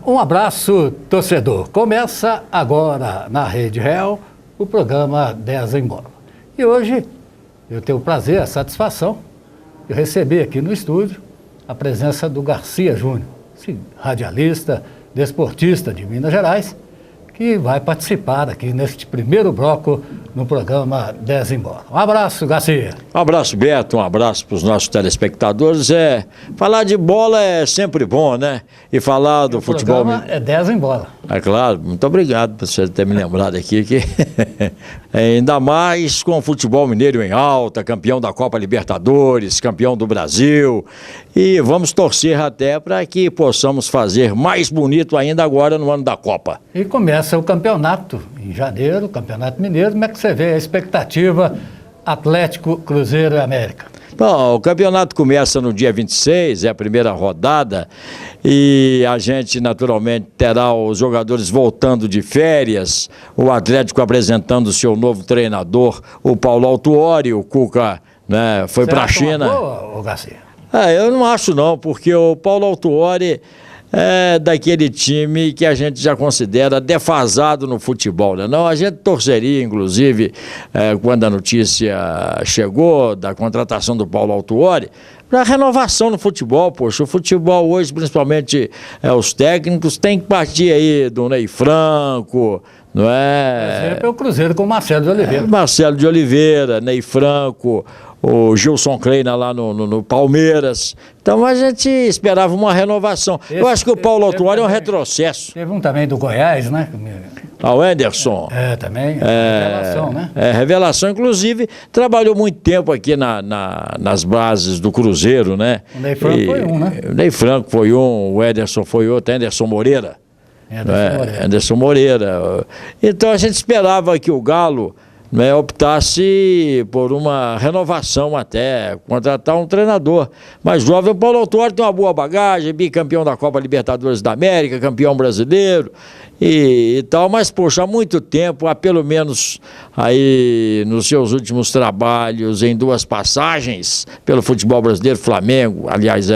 Um abraço, torcedor. Começa agora na Rede Real o programa 10 em Bola. E hoje eu tenho o prazer, a satisfação de receber aqui no estúdio a presença do Garcia Júnior, esse radialista, desportista de Minas Gerais, que vai participar aqui neste primeiro bloco no programa 10 em Bola. Um abraço, Garcia. Um abraço, Beto, um abraço para os nossos telespectadores. Falar de bola é sempre bom, né? E falar do futebol... O programa é 10 em Bola. É claro, muito obrigado por você ter me lembrado aqui que ainda mais com o futebol mineiro em alta, campeão da Copa Libertadores, campeão do Brasil, e vamos torcer até para que possamos fazer mais bonito ainda agora no ano da Copa. E começa o campeonato em janeiro, o Campeonato Mineiro. Como é que você vê a expectativa Atlético, Cruzeiro e América? Bom, o campeonato começa no dia 26, é a primeira rodada, e a gente naturalmente terá os jogadores voltando de férias, o Atlético apresentando o seu novo treinador, o Paulo Autuori, o Cuca, né, foi para a China. Boa, Garcia? Eu não acho não, porque o Paulo Autuori é daquele time que a gente já considera defasado no futebol, né? Não, a gente torceria, inclusive, quando a notícia chegou da contratação do Paulo Autuori, para renovação no futebol. Poxa, o futebol hoje, principalmente os técnicos, tem que partir aí do Ney Franco, não é? Exemplo é o Cruzeiro com o Marcelo de Oliveira. Marcelo de Oliveira, Ney Franco, o Gilson Kleina lá no Palmeiras. Então a gente esperava uma renovação. Eu acho que o Paulo Autuori é um retrocesso. Teve um também do Goiás, né? O Anderson. Também. Revelação, né? Revelação, inclusive, trabalhou muito tempo aqui nas bases do Cruzeiro, né? O Ney Franco foi um, né? O Ney Franco foi um, o Ederson foi outro, Anderson Moreira. Anderson Moreira. Então a gente esperava que o Galo, né, optasse por uma renovação até, contratar um treinador mais jovem. O Paulo Autuori tem uma boa bagagem, bicampeão da Copa Libertadores da América, campeão brasileiro e tal, mas, poxa, há muito tempo, há pelo menos aí nos seus últimos trabalhos, em duas passagens pelo futebol brasileiro, Flamengo, aliás,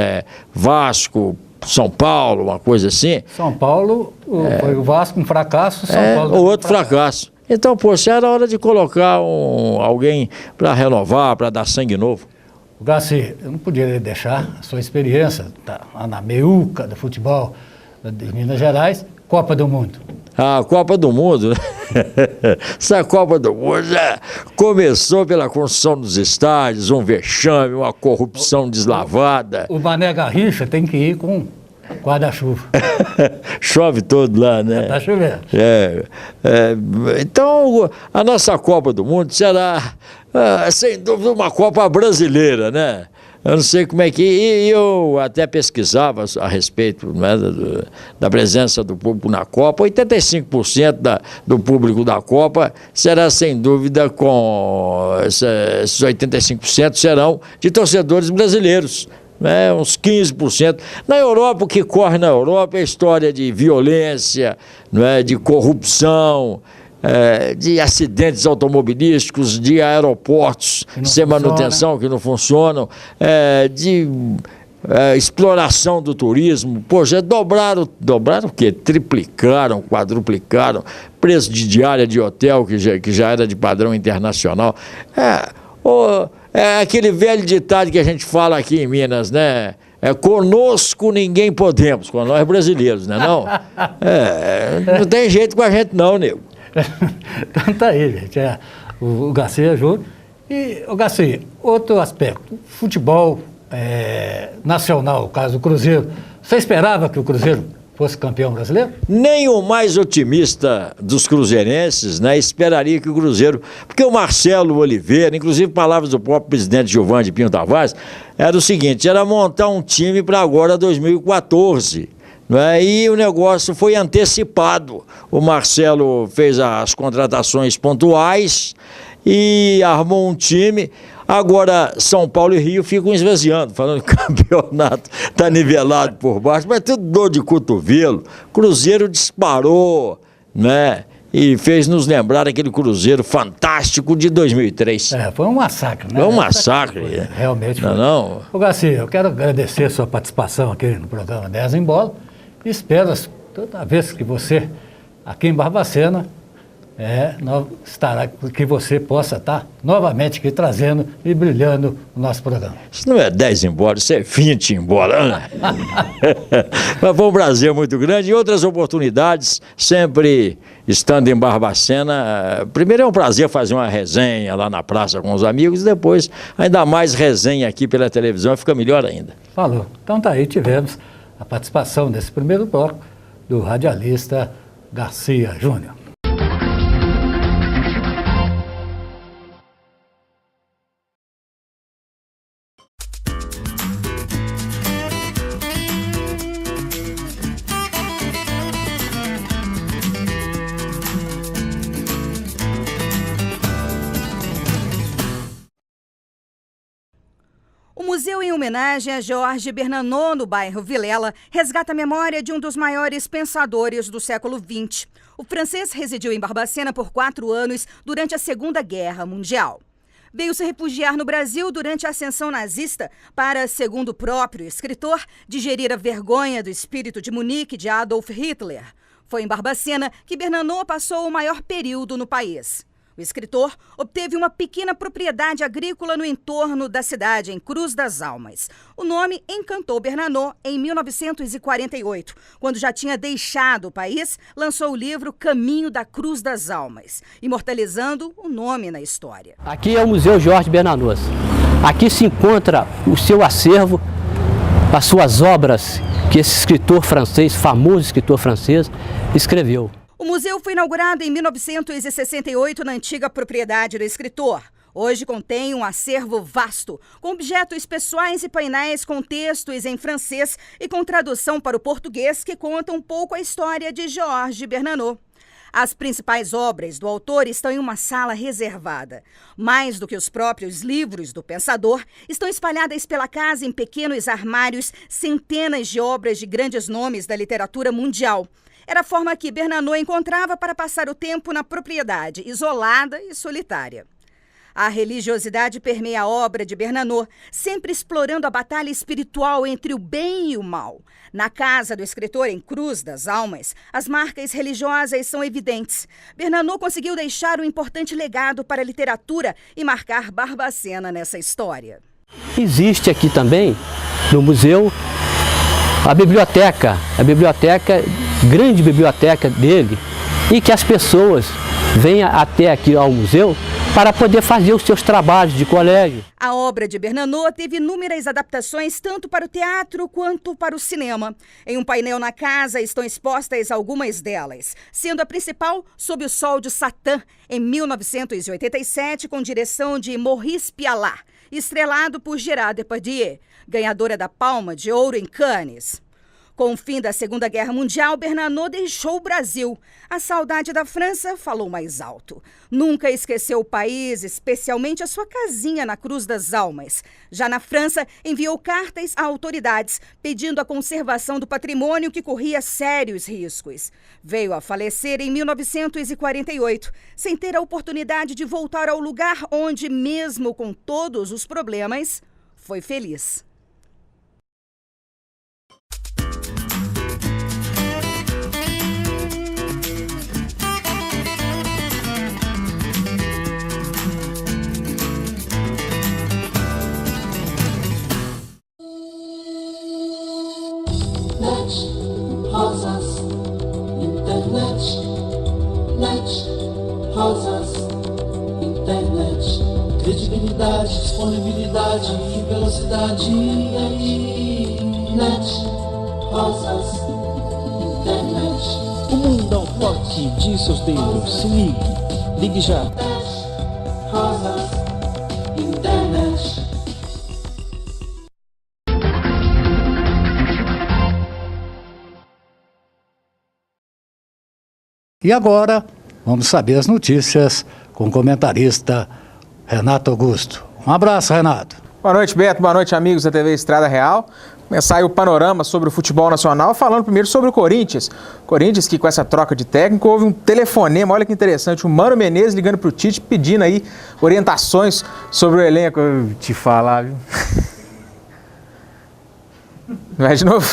Vasco, São Paulo, uma coisa assim. São Paulo, foi o Vasco um fracasso, São Paulo... outro fracasso. Então, poxa, era hora de colocar alguém para renovar, para dar sangue novo. Garcia, eu não poderia deixar a sua experiência na meiuca do futebol de Minas Gerais, Copa do Mundo. A Copa do Mundo, né? Essa Copa do Mundo começou pela construção dos estádios, um vexame, uma corrupção deslavada. O Mané Garrincha tem que ir com guarda-chuva. Chove todo lá, né? Tá chovendo. Então, a nossa Copa do Mundo será, sem dúvida, uma Copa brasileira, né? Eu não sei como é que... E eu até pesquisava a respeito, né, da presença do público na Copa. 85% do público da Copa será, sem dúvida, esses 85% serão de torcedores brasileiros. Uns 15%. Na Europa, o que corre na Europa é história de violência, de corrupção, de acidentes automobilísticos, de aeroportos sem manutenção que não funcionam, de exploração do turismo. Poxa, dobraram o quê? Triplicaram, quadruplicaram preço de diária de hotel que já era de padrão internacional. É aquele velho ditado que a gente fala aqui em Minas, né? Conosco ninguém podemos, com nós brasileiros, né? Não, não tem jeito com a gente não, nego. Então tá aí, gente. O Garcia Júnior. E, o Garcia, outro aspecto, futebol nacional, o caso do Cruzeiro. Você esperava que o Cruzeiro fosse campeão brasileiro? Nem o mais otimista dos cruzeirenses, né, esperaria que o Cruzeiro... Porque o Marcelo Oliveira, inclusive palavras do próprio presidente Gilvan de Pinho Tavares, era o seguinte, era montar um time para agora 2014. E o negócio foi antecipado. O Marcelo fez as contratações pontuais e armou um time. Agora, São Paulo e Rio ficam esvaziando, falando que o campeonato está nivelado por baixo, mas tudo dor de cotovelo. Cruzeiro disparou, né? E fez nos lembrar aquele Cruzeiro fantástico de 2003. Foi um massacre, né? Foi um massacre. Realmente foi. Não. Ô Garcia, eu quero agradecer a sua participação aqui no programa 10 em Bola e espero as toda vez que você, aqui em Barbacena, estará, que você possa estar novamente aqui trazendo e brilhando o nosso programa. Isso não é 10 embora, isso é 20 embora, né? Mas foi um prazer muito grande e outras oportunidades, sempre estando em Barbacena. Primeiro é um prazer fazer uma resenha lá na praça com os amigos e depois ainda mais resenha aqui pela televisão, fica melhor ainda. Falou. Então tá aí, tivemos a participação nesse primeiro bloco do radialista Garcia Júnior. O museu em homenagem a Georges Bernanos, no bairro Vilela, resgata a memória de um dos maiores pensadores do século XX. O francês residiu em Barbacena por 4 anos durante a Segunda Guerra Mundial. Veio se refugiar no Brasil durante a ascensão nazista para, segundo o próprio escritor, digerir a vergonha do espírito de Munique de Adolf Hitler. Foi em Barbacena que Bernanos passou o maior período no país. O escritor obteve uma pequena propriedade agrícola no entorno da cidade, em Cruz das Almas. O nome encantou Bernanos em 1948, quando já tinha deixado o país, lançou o livro Caminho da Cruz das Almas, imortalizando o nome na história. Aqui é o Museu Georges Bernanos. Aqui se encontra o seu acervo, as suas obras que esse escritor francês, famoso escritor francês, escreveu. O museu foi inaugurado em 1968 na antiga propriedade do escritor. Hoje contém um acervo vasto, com objetos pessoais e painéis com textos em francês e com tradução para o português que contam um pouco a história de Georges Bernanos. As principais obras do autor estão em uma sala reservada. Mais do que os próprios livros do pensador, estão espalhadas pela casa em pequenos armários centenas de obras de grandes nomes da literatura mundial. Era a forma que Bernanos encontrava para passar o tempo na propriedade, isolada e solitária. A religiosidade permeia a obra de Bernanos, sempre explorando a batalha espiritual entre o bem e o mal. Na casa do escritor, em Cruz das Almas, as marcas religiosas são evidentes. Bernanos conseguiu deixar um importante legado para a literatura e marcar Barbacena nessa história. Existe aqui também, no museu, a biblioteca, grande biblioteca dele, e que as pessoas venham até aqui ao museu para poder fazer os seus trabalhos de colégio. A obra de Bernanos teve inúmeras adaptações tanto para o teatro quanto para o cinema. Em um painel na casa estão expostas algumas delas, sendo a principal Sob o Sol de Satã, em 1987, com direção de Maurice Pialat, estrelado por Gerard Depardieu, ganhadora da Palma de Ouro em Cannes. Com o fim da Segunda Guerra Mundial, Bernanos deixou o Brasil. A saudade da França falou mais alto. Nunca esqueceu o país, especialmente a sua casinha na Cruz das Almas. Já na França, enviou cartas a autoridades, pedindo a conservação do patrimônio que corria sérios riscos. Veio a falecer em 1948, sem ter a oportunidade de voltar ao lugar onde, mesmo com todos os problemas, foi feliz. Rosas, internet, rosas, internet, credibilidade, disponibilidade e velocidade. E aí, rosas, internet. O mundo ao toque de seus dedos. Se ligue, ligue já. Rosas, internet. E agora, vamos saber as notícias com o comentarista Renato Augusto. Um abraço, Renato. Boa noite, Beto. Boa noite, amigos da TV Estrada Real. Começar aí o panorama sobre o futebol nacional, falando primeiro sobre o Corinthians. Corinthians que com essa troca de técnico houve um telefonema, olha que interessante, o Mano Menezes ligando para o Tite pedindo aí orientações sobre o elenco. Eu te falar, viu? Vai de novo?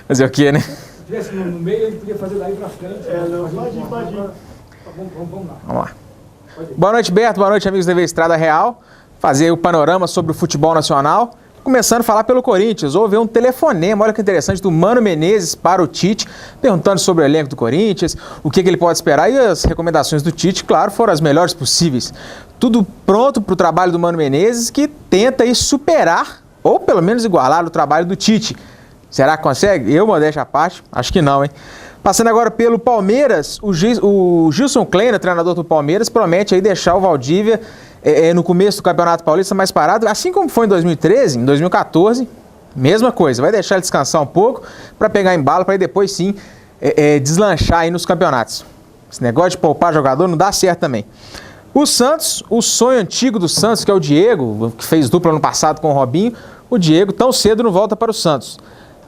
Fazer o quê, né? tivesse no meio, ele podia fazer daí pra frente. Pode ir. Vamos lá. Vamos lá. Boa noite, Berto. Boa noite, amigos da TV Estrada Real. Fazer o panorama sobre o futebol nacional. Começando a falar pelo Corinthians. Houve um telefonema, olha que interessante, do Mano Menezes para o Tite, perguntando sobre o elenco do Corinthians, o que ele pode esperar, e as recomendações do Tite, claro, foram as melhores possíveis. Tudo pronto para o trabalho do Mano Menezes, que tenta aí superar, ou pelo menos igualar o trabalho do Tite. Será que consegue? Eu, modéstia à parte, acho que não, hein? Passando agora pelo Palmeiras, o Gilson Kleina, treinador do Palmeiras, promete aí deixar o Valdívia no começo do Campeonato Paulista mais parado, assim como foi em 2013, em 2014, mesma coisa, vai deixar ele descansar um pouco para pegar embalo, para depois sim deslanchar aí nos campeonatos. Esse negócio de poupar jogador não dá certo também. O Santos, o sonho antigo do Santos, que é o Diego, que fez dupla ano passado com o Robinho, o Diego tão cedo não volta para o Santos.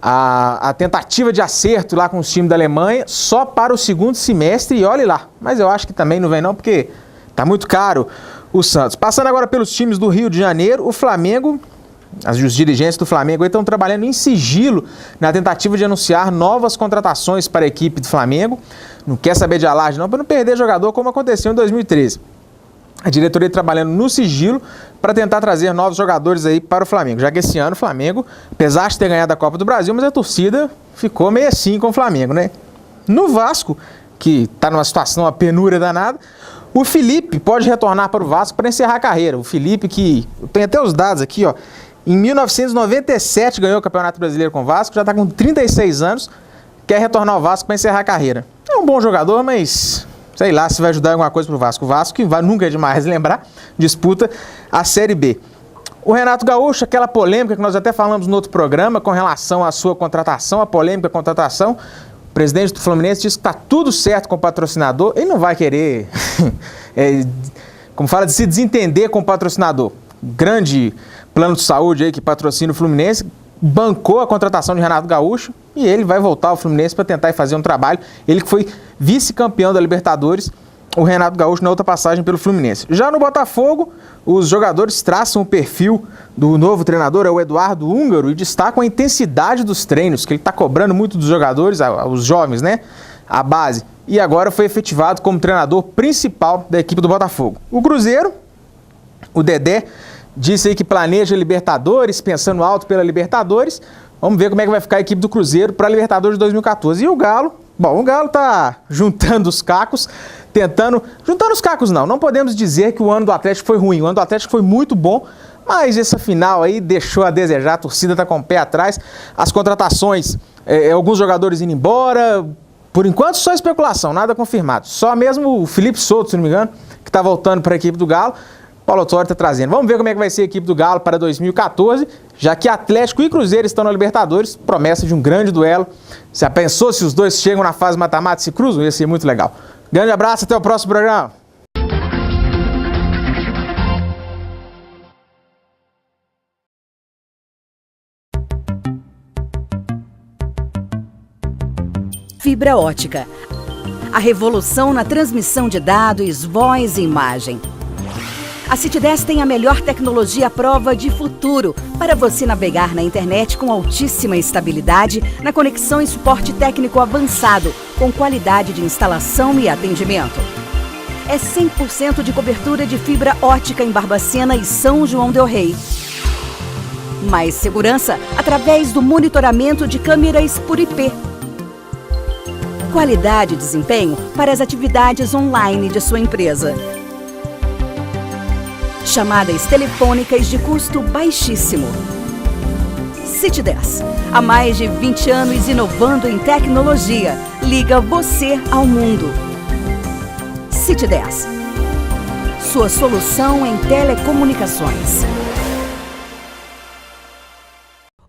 A tentativa de acerto lá com os times da Alemanha só para o segundo semestre e olhe lá. Mas eu acho que também não vem não, porque tá muito caro o Santos. Passando agora pelos times do Rio de Janeiro, o Flamengo, os dirigentes do Flamengo estão trabalhando em sigilo na tentativa de anunciar novas contratações para a equipe do Flamengo. Não quer saber de alarde não, para não perder jogador como aconteceu em 2013. A diretoria trabalhando no sigilo para tentar trazer novos jogadores aí para o Flamengo. Já que esse ano o Flamengo, apesar de ter ganhado a Copa do Brasil, mas a torcida ficou meio assim com o Flamengo, né? No Vasco, que está numa situação, uma penúria danada, o Felipe pode retornar para o Vasco para encerrar a carreira. O Felipe, que tem até os dados aqui, ó, em 1997 ganhou o Campeonato Brasileiro com o Vasco, já está com 36 anos, quer retornar ao Vasco para encerrar a carreira. É um bom jogador, mas sei lá se vai ajudar em alguma coisa pro Vasco. O Vasco, que nunca é demais lembrar, disputa a Série B. O Renato Gaúcho, aquela polêmica que nós até falamos no outro programa com relação à sua contratação, a polêmica contratação, o presidente do Fluminense disse que está tudo certo com o patrocinador, ele não vai querer, como fala, de se desentender com o patrocinador. Grande plano de saúde aí que patrocina o Fluminense, bancou a contratação de Renato Gaúcho e ele vai voltar ao Fluminense para tentar fazer um trabalho. Ele que foi vice-campeão da Libertadores, o Renato Gaúcho na outra passagem pelo Fluminense. Já no Botafogo, os jogadores traçam o perfil do novo treinador, é o Eduardo Húngaro, e destacam a intensidade dos treinos, que ele está cobrando muito dos jogadores, os jovens, né? A base. E agora foi efetivado como treinador principal da equipe do Botafogo. O Cruzeiro, o Dedé, disse aí que planeja Libertadores, pensando alto pela Libertadores. Vamos ver como é que vai ficar a equipe do Cruzeiro para a Libertadores de 2014. E o Galo, bom, o Galo tá juntando os cacos, juntando os cacos não podemos dizer que o ano do Atlético foi ruim, o ano do Atlético foi muito bom, mas essa final aí deixou a desejar, a torcida tá com o pé atrás, as contratações, alguns jogadores indo embora, por enquanto só especulação, nada confirmado, só mesmo o Felipe Souto, se não me engano, que tá voltando para a equipe do Galo. Paulo Autuori está trazendo. Vamos ver como é que vai ser a equipe do Galo para 2014, já que Atlético e Cruzeiro estão na Libertadores, promessa de um grande duelo. Você pensou se os dois chegam na fase mata-mata e se cruzam? Ia ser muito legal. Grande abraço, até o próximo programa. Fibra ótica. A revolução na transmissão de dados, voz e imagem. A City10 tem a melhor tecnologia à prova de futuro para você navegar na internet com altíssima estabilidade, na conexão e suporte técnico avançado, com qualidade de instalação e atendimento. É 100% de cobertura de fibra ótica em Barbacena e São João del Rei. Mais segurança através do monitoramento de câmeras por IP. Qualidade e desempenho para as atividades online de sua empresa. Chamadas telefônicas de custo baixíssimo. City10. Há mais de 20 anos inovando em tecnologia. Liga você ao mundo. City10. Sua solução em telecomunicações.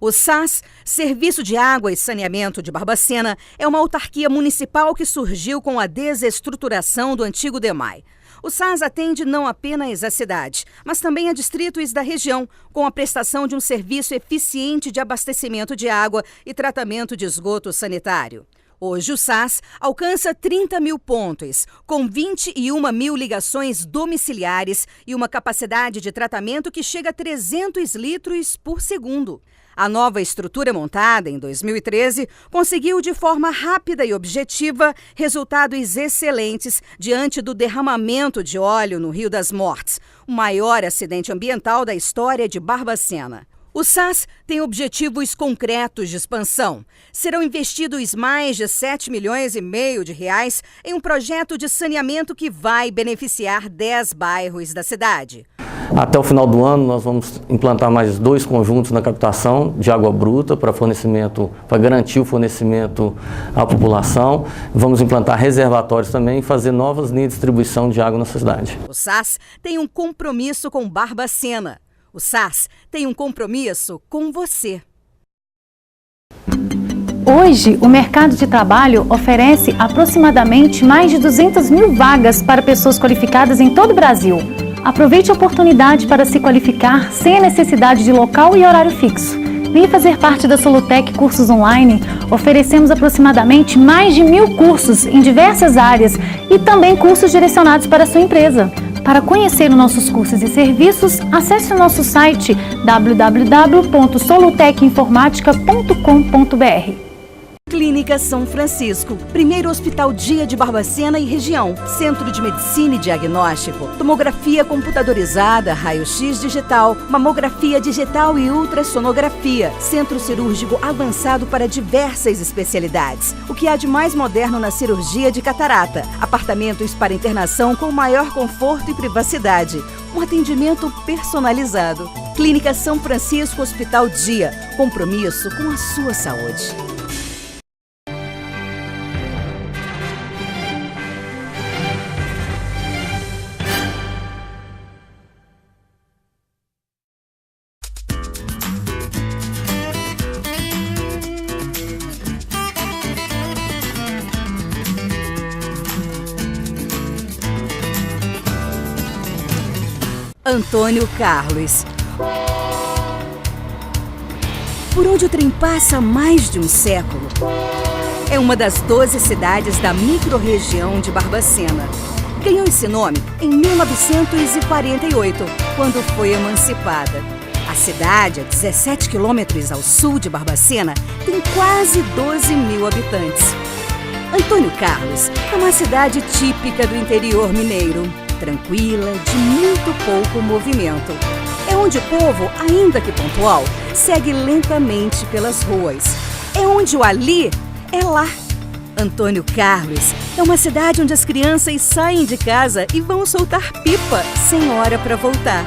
O SAS, Serviço de Água e Saneamento de Barbacena, é uma autarquia municipal que surgiu com a desestruturação do antigo DEMAI. O SAS atende não apenas a cidade, mas também a distritos da região, com a prestação de um serviço eficiente de abastecimento de água e tratamento de esgoto sanitário. Hoje o SAS alcança 30 mil pontos, com 21 mil ligações domiciliares e uma capacidade de tratamento que chega a 300 litros por segundo. A nova estrutura montada em 2013 conseguiu de forma rápida e objetiva resultados excelentes diante do derramamento de óleo no Rio das Mortes, o maior acidente ambiental da história de Barbacena. O SAS tem objetivos concretos de expansão. Serão investidos mais de 7,5 milhões de reais em um projeto de saneamento que vai beneficiar 10 bairros da cidade. Até o final do ano nós vamos implantar mais 2 conjuntos na captação de água bruta para garantir o fornecimento à população. Vamos implantar reservatórios também e fazer novas linhas de distribuição de água na cidade. O SAS tem um compromisso com Barbacena. O SAS tem um compromisso com você. Hoje, o mercado de trabalho oferece aproximadamente mais de 200 mil vagas para pessoas qualificadas em todo o Brasil. Aproveite a oportunidade para se qualificar sem a necessidade de local e horário fixo. Venha fazer parte da Solutec Cursos Online. Oferecemos aproximadamente mais de 1.000 cursos em diversas áreas e também cursos direcionados para a sua empresa. Para conhecer os nossos cursos e serviços, acesse o nosso site www.solutecinformatica.com.br. Clínica São Francisco, primeiro hospital dia de Barbacena e região, centro de medicina e diagnóstico, tomografia computadorizada, raio-x digital, mamografia digital e ultrassonografia, centro cirúrgico avançado para diversas especialidades. O que há de mais moderno na cirurgia de catarata, apartamentos para internação com maior conforto e privacidade, um atendimento personalizado. Clínica São Francisco Hospital Dia, compromisso com a sua saúde. Antônio Carlos. Por onde o trem passa há mais de um século. É uma das 12 cidades da microrregião de Barbacena. Ganhou esse nome em 1948, quando foi emancipada. A cidade, a 17 quilômetros ao sul de Barbacena, tem quase 12 mil habitantes. Antônio Carlos é uma cidade típica do interior mineiro. Tranquila, de muito pouco movimento. É onde o povo, ainda que pontual, segue lentamente pelas ruas. É onde o ali é lá. Antônio Carlos é uma cidade onde as crianças saem de casa e vão soltar pipa sem hora para voltar.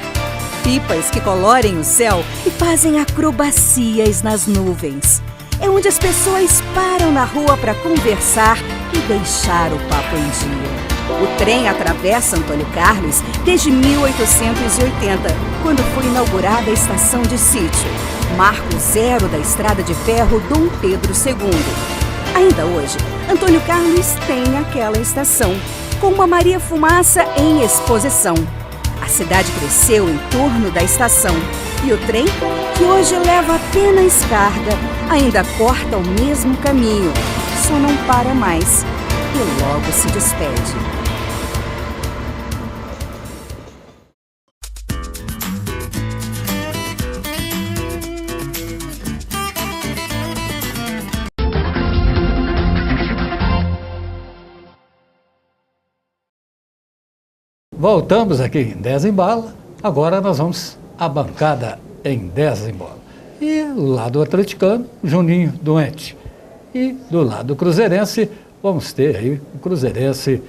Pipas que colorem o céu e fazem acrobacias nas nuvens. É onde as pessoas param na rua para conversar e deixar o papo em dia. O trem atravessa Antônio Carlos desde 1880, quando foi inaugurada a estação de sítio, marco zero da estrada de ferro Dom Pedro II. Ainda hoje, Antônio Carlos tem aquela estação, com uma Maria Fumaça em exposição. A cidade cresceu em torno da estação e o trem, que hoje leva apenas carga, ainda corta o mesmo caminho, só não para mais e logo se despede. Voltamos aqui em 10 em Bala, agora nós vamos à bancada em 10 em Bola. E do lado atleticano, Juninho doente. E do lado cruzeirense, vamos ter aí o cruzeirense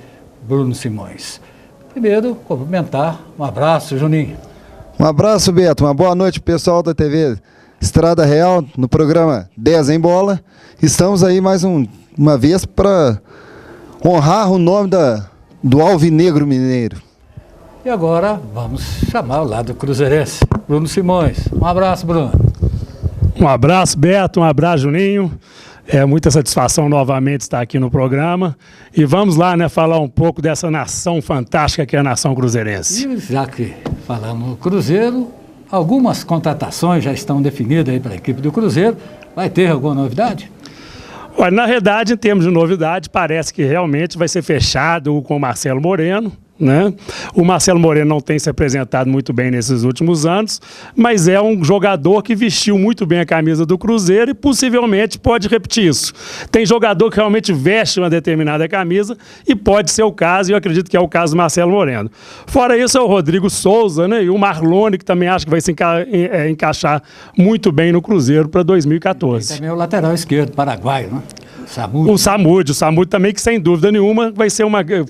Bruno Simões. Primeiro, cumprimentar, um abraço, Juninho. Um abraço, Beto, uma boa noite, pessoal da TV Estrada Real, no programa 10 em Bola. Estamos aí mais uma vez para honrar o nome do Alvinegro Mineiro. E agora vamos chamar o lado cruzeirense, Bruno Simões. Um abraço, Bruno. Um abraço, Beto, um abraço, Juninho. É muita satisfação novamente estar aqui no programa. E vamos lá, né, falar um pouco dessa nação fantástica que é a nação cruzeirense. E já que falamos no Cruzeiro, algumas contratações já estão definidas aí para a equipe do Cruzeiro. Vai ter alguma novidade? Olha, na verdade, em termos de novidade, parece que realmente vai ser fechado com o Marcelo Moreno, né? O Marcelo Moreno não tem se apresentado muito bem nesses últimos anos, mas é um jogador que vestiu muito bem a camisa do Cruzeiro e possivelmente pode repetir isso. Tem jogador que realmente veste uma determinada camisa e pode ser o caso, e eu acredito que é o caso do Marcelo Moreno. Fora isso é o Rodrigo Souza, né? E o Marlone, que também acho que vai se encaixar muito bem no Cruzeiro para 2014. E também o lateral esquerdo, paraguaio, né? O Samúdio também, que sem dúvida nenhuma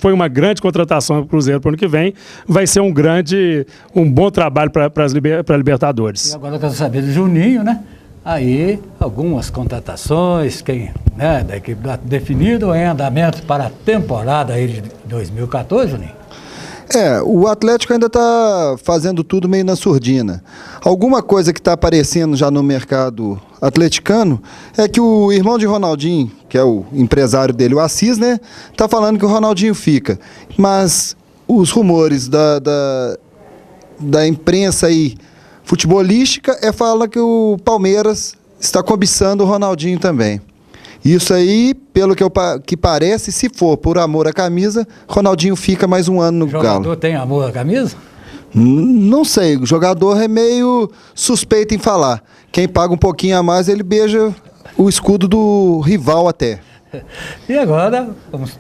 foi uma grande contratação para o Cruzeiro para o ano que vem, vai ser um bom trabalho para a Libertadores. E agora eu quero saber do Juninho, né? Aí, algumas contratações, da equipe definido em andamento para a temporada aí de 2014, Juninho? O Atlético ainda está fazendo tudo meio na surdina. Alguma coisa que está aparecendo já no mercado atleticano é que o irmão de Ronaldinho, que é o empresário dele, o Assis, né, está falando que o Ronaldinho fica. Mas os rumores da imprensa aí futebolística fala que o Palmeiras está cobiçando o Ronaldinho também. Isso aí, pelo que parece, se for por amor à camisa, Ronaldinho fica mais um ano no Galo. O jogador tem amor à camisa? Não sei, o jogador é meio suspeito em falar. Quem paga um pouquinho a mais, ele beija o escudo do rival até. E agora, vamos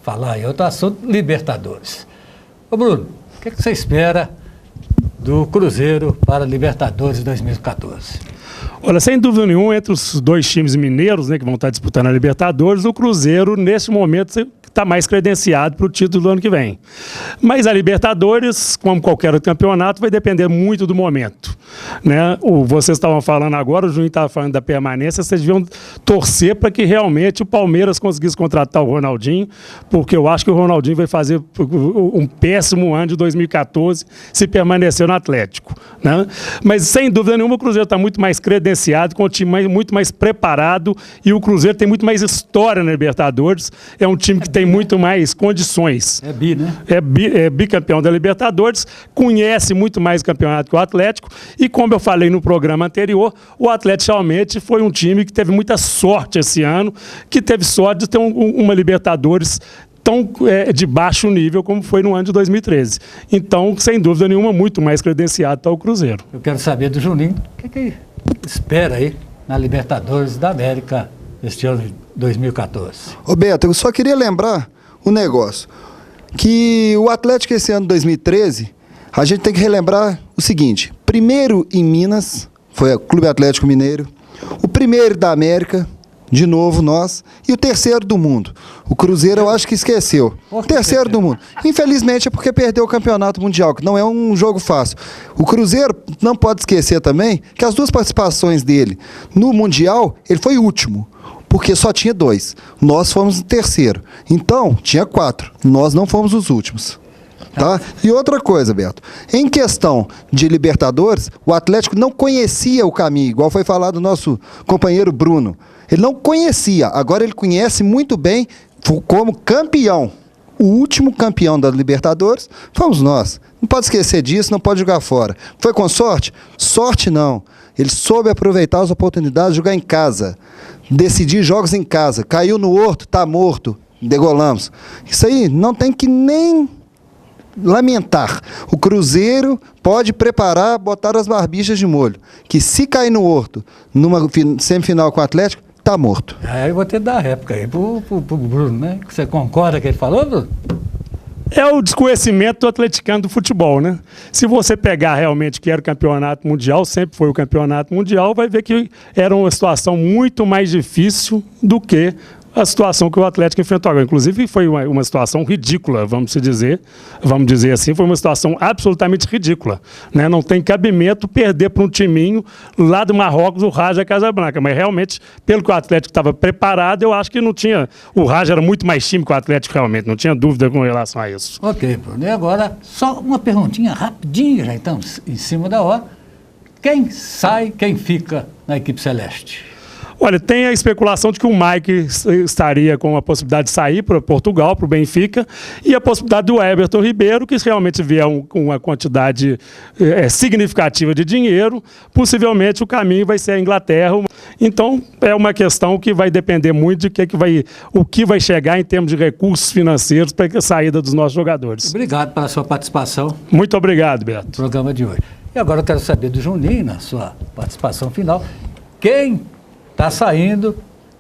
falar em outro assunto, Libertadores. Ô Bruno, o que você espera do Cruzeiro para Libertadores 2014? Olha, sem dúvida nenhuma, entre os dois times mineiros, né, que vão estar disputando a Libertadores, o Cruzeiro, neste momento, está mais credenciado para o título do ano que vem. Mas a Libertadores, como qualquer outro campeonato, vai depender muito do momento, né? Vocês estavam falando agora, o Juninho estava falando da permanência, vocês deviam torcer para que realmente o Palmeiras conseguisse contratar o Ronaldinho, porque eu acho que o Ronaldinho vai fazer um péssimo ano de 2014 se permanecer no Atlético, né? Mas, sem dúvida nenhuma, o Cruzeiro está muito mais credenciado, com o time muito mais preparado, e o Cruzeiro tem muito mais história na Libertadores, é um time que tem muito mais condições. É bi, né? É bicampeão da Libertadores, conhece muito mais o campeonato que o Atlético, e como eu falei no programa anterior, o Atlético realmente foi um time que teve muita sorte esse ano, que teve sorte de ter uma Libertadores tão de baixo nível como foi no ano de 2013. Então, sem dúvida nenhuma, muito mais credenciado está o Cruzeiro. Eu quero saber do Juninho, o que espera aí na Libertadores da América este ano de 2014? Ô Beto, eu só queria lembrar um negócio, que o Atlético esse ano de 2013, a gente tem que relembrar o seguinte: primeiro em Minas, foi o Clube Atlético Mineiro, o primeiro da América, de novo nós, e o terceiro do mundo. O Cruzeiro eu acho que esqueceu. Terceiro do mundo. Infelizmente é porque perdeu o Campeonato Mundial, que não é um jogo fácil. O Cruzeiro não pode esquecer também que as duas participações dele no Mundial, ele foi o último, porque só tinha 2. Nós fomos o terceiro. Então, tinha 4. Nós não fomos os últimos. Tá? E outra coisa, Beto, em questão de Libertadores, o Atlético não conhecia o caminho, igual foi falado do nosso companheiro Bruno. Ele não conhecia, agora ele conhece muito bem como campeão. O último campeão da Libertadores fomos nós. Não pode esquecer disso, não pode jogar fora. Foi com sorte? Sorte não. Ele soube aproveitar as oportunidades de jogar em casa, decidir jogos em casa. Caiu no horto, tá morto, degolamos. Isso aí não tem que nem lamentar. O Cruzeiro pode preparar, botar as barbichas de molho, que se cair no horto numa semifinal com o Atlético, tá morto. Eu vou ter que dar a réplica aí pro Bruno, né? Você concorda com o que ele falou, Bruno? É o desconhecimento do atleticano do futebol, né? Se você pegar realmente que era o campeonato mundial, sempre foi o campeonato mundial, vai ver que era uma situação muito mais difícil do que a situação que o Atlético enfrentou agora. Inclusive, foi uma situação ridícula, vamos dizer assim, foi uma situação absolutamente ridícula, né? Não tem cabimento perder para um timinho lá do Marrocos, o Raja Casablanca, mas realmente, pelo que o Atlético estava preparado, eu acho que não tinha, o Raja era muito mais time que o Atlético realmente, não tinha dúvida com relação a isso. Ok, Bruno, e agora, só uma perguntinha rapidinha, já estamos em cima da hora, quem sai, quem fica na equipe celeste? Olha, tem a especulação de que o Mike estaria com a possibilidade de sair para Portugal, para o Benfica, e a possibilidade do Everton Ribeiro, que realmente vier com uma quantidade significativa de dinheiro, possivelmente o caminho vai ser a Inglaterra. Então, é uma questão que vai depender muito de o que vai chegar em termos de recursos financeiros para a saída dos nossos jogadores. Obrigado pela sua participação. Muito obrigado, Beto. No programa de hoje. E agora eu quero saber do Juninho, na sua participação final, quem está saindo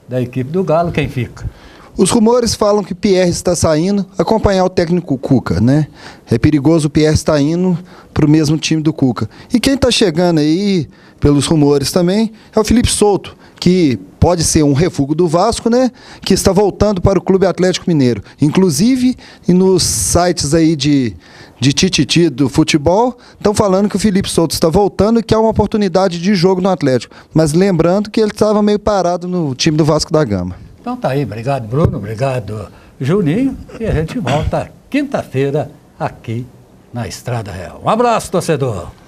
da equipe do Galo, quem fica? Os rumores falam que Pierre está saindo, acompanhar o técnico Cuca, né? É perigoso o Pierre estar indo para o mesmo time do Cuca. E quem está chegando aí, pelos rumores também, é o Felipe Souto, que pode ser um refúgio do Vasco, né? Que está voltando para o Clube Atlético Mineiro. Inclusive, nos sites aí de tititi do futebol, estão falando que o Felipe Souto está voltando e que é uma oportunidade de jogo no Atlético. Mas lembrando que ele estava meio parado no time do Vasco da Gama. Então tá aí, obrigado Bruno, obrigado Juninho, e a gente volta quinta-feira aqui na Estrada Real. Um abraço, torcedor!